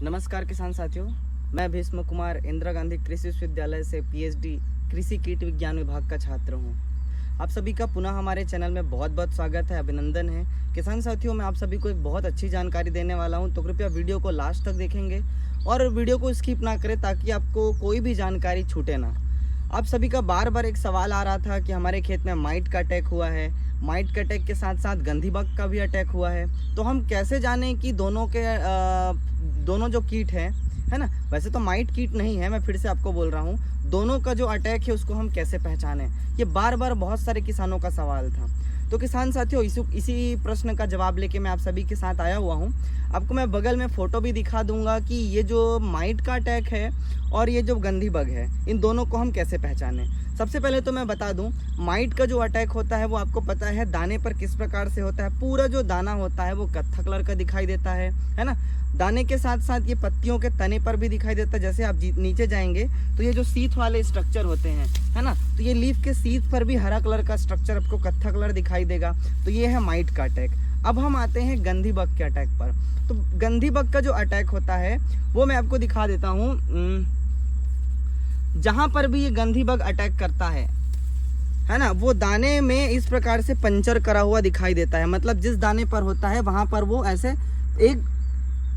नमस्कार किसान साथियों, मैं भीष्म कुमार इंदिरा गांधी कृषि विश्वविद्यालय से पीएचडी कृषि कीट विज्ञान विभाग का छात्र हूं। आप सभी का पुनः हमारे चैनल में बहुत बहुत स्वागत है, अभिनंदन है। किसान साथियों, मैं आप सभी को एक बहुत अच्छी जानकारी देने वाला हूं, तो कृपया वीडियो को लास्ट तक देखेंगे और वीडियो को स्किप ना करें ताकि आपको कोई भी जानकारी छूटे ना। आप सभी का बार बार एक सवाल आ रहा था कि हमारे खेत में माइट का अटैक हुआ है, माइट के अटैक के साथ साथ गंधी बग का भी अटैक हुआ है, तो हम कैसे जानें कि दोनों जो कीट हैं, है ना, वैसे तो माइट कीट नहीं है, मैं फिर से आपको बोल रहा हूँ, दोनों का जो अटैक है उसको हम कैसे पहचानें, ये बार बार बहुत सारे किसानों का सवाल था। तो किसान साथियों, इसी प्रश्न का जवाब लेके मैं आप सभी के साथ आया हुआ हूँ। आपको मैं बगल में फ़ोटो भी दिखा दूंगा कि ये जो माइट का अटैक है और ये जो गंधी बग है, इन दोनों को हम कैसे पहचानें। सबसे पहले तो मैं बता दूं, माइट का जो अटैक होता है वो आपको पता है दाने पर किस प्रकार से होता है। पूरा जो दाना होता है वो कत्था कलर का दिखाई देता है ना। दाने के साथ साथ ये पत्तियों के तने पर भी दिखाई देता है। जैसे आप नीचे जाएंगे तो ये जो सीथ वाले स्ट्रक्चर होते हैं, है ना, तो ये लीफ के सीथ पर भी हरा कलर का स्ट्रक्चर आपको कत्था कलर दिखाई देगा। तो ये है माइट का अटैक। अब हम आते हैं गंधी बग के अटैक पर। तो गंधी बग का जो अटैक होता है वो मैं आपको दिखा देता हूँ। जहां पर भी ये गंधी बग अटैक करता है ना, वो दाने में इस प्रकार से पंचर करा हुआ दिखाई देता है। मतलब जिस दाने पर होता है वहां पर वो ऐसे एक,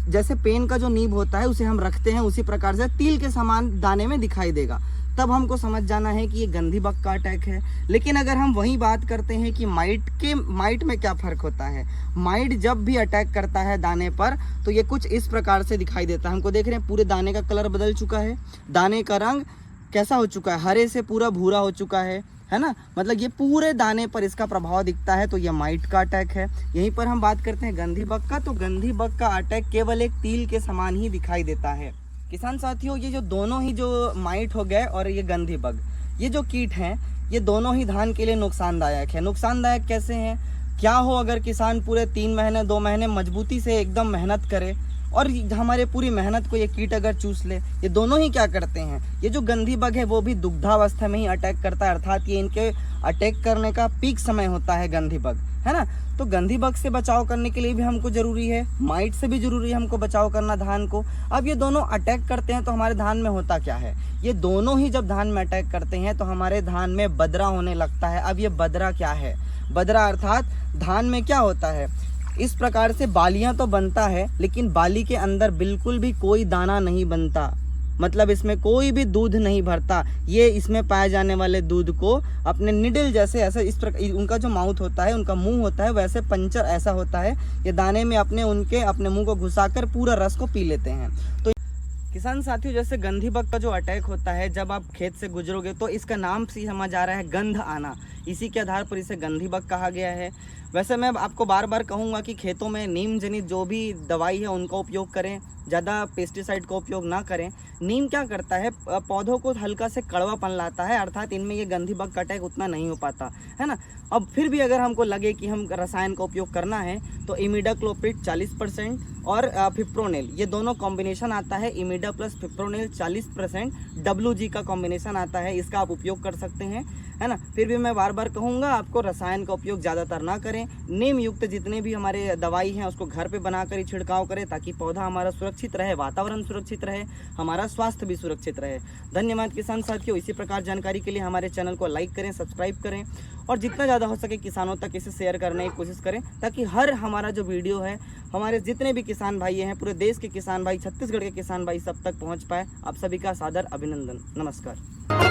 जैसे पेन का जो नीब होता है उसे हम रखते हैं, उसी प्रकार से तिल के समान दाने में दिखाई देगा। तब हमको समझ जाना है कि ये गंधी बग का अटैक है। लेकिन अगर हम वही बात करते हैं कि माइट में क्या फ़र्क होता है, माइट जब भी अटैक करता है दाने पर तो ये कुछ इस प्रकार से दिखाई देता है। हमको देख रहे हैं पूरे दाने का कलर बदल चुका है, दाने का रंग कैसा हो चुका है, हरे से पूरा भूरा हो चुका है ना। मतलब ये पूरे दाने पर इसका प्रभाव दिखता है, तो ये माइट का अटैक है। यहीं पर हम बात करते हैं गंधी बग का। तो गंधी बग का अटैक केवल एक तिल के समान ही दिखाई देता है। किसान साथियों, ये जो दोनों ही जो माइट हो गए और ये गंधी बग, ये जो कीट हैं, ये दोनों ही धान के लिए नुकसानदायक है। नुकसानदायक कैसे हैं? क्या हो अगर किसान पूरे 3 महीने 2 महीने मजबूती से एकदम मेहनत करे और हमारे पूरी मेहनत को ये कीट अगर चूस ले। ये दोनों ही क्या करते हैं, ये जो गंधी बग है वो भी दुग्धावस्था में ही अटैक करता है, अर्थात ये इनके अटैक करने का पीक समय होता है गंधी बग, है ना। तो गंधी बग से बचाव करने के लिए भी हमको जरूरी है, माइट से भी जरूरी है हमको बचाव करना धान को। अब ये दोनों अटैक करते हैं तो हमारे धान में होता क्या है, ये दोनों ही जब धान में अटैक करते हैं तो हमारे धान में बदरा होने लगता है। अब ये बदरा क्या है? बदरा अर्थात धान में क्या होता है, इस प्रकार से बालियां तो बनता है लेकिन बाली के अंदर बिल्कुल भी कोई दाना नहीं बनता, मतलब इसमें कोई भी दूध नहीं भरता। ये इसमें पाए जाने वाले दूध को अपने निडल जैसे ऐसे इस प्रकार उनका जो माउथ होता है, उनका मुंह होता है, वैसे पंचर ऐसा होता है, ये दाने में अपने मुंह को घुसाकर पूरा रस को पी लेते हैं। तो किसान साथियों, जैसे गंधी बग का जो अटैक होता है, जब आप खेत से गुजरोगे तो इसका नाम से समझ आ रहा है गंध आना, इसी के आधार पर इसे गंधी बग कहा गया है। वैसे मैं आपको बार बार कहूँगा कि खेतों में नीम जनित जो भी दवाई है उनका उपयोग करें, ज़्यादा पेस्टिसाइड का उपयोग ना करें। नीम क्या करता है, पौधों को हल्का से कड़वापन लाता है, अर्थात इनमें ये गंधी बग का अटैक उतना नहीं हो पाता, है ना। अब फिर भी अगर हमको लगे कि हम रसायन का उपयोग करना है तो इमिडाक्लोप्रिड 40% और फिप्रोनिल, ये दोनों कॉम्बिनेशन आता है, इमिडा प्लस फिप्रोनिल 40%, WG का कॉम्बिनेशन आता है, इसका आप उपयोग कर सकते हैं, है ना। फिर भी मैं बार बार कहूँगा आपको रसायन का उपयोग ज़्यादातर ना करें। नीम युक्त जितने भी हमारे दवाई हैं उसको घर पे बनाकर ही छिड़काव करें ताकि पौधा हमारा सुरक्षित रहे, वातावरण सुरक्षित रहे, हमारा स्वास्थ्य भी सुरक्षित रहे। धन्यवाद किसान साथियों। इसी प्रकार जानकारी के लिए हमारे चैनल को लाइक करें, सब्सक्राइब करें और जितना ज़्यादा हो सके किसानों तक इसे शेयर करने की कोशिश करें ताकि हर हमारा जो वीडियो है, हमारे जितने भी किसान भाई हैं, पूरे देश के किसान भाई, छत्तीसगढ़ के किसान भाई सब तक पहुँच पाए। आप सभी का सादर अभिनंदन। नमस्कार।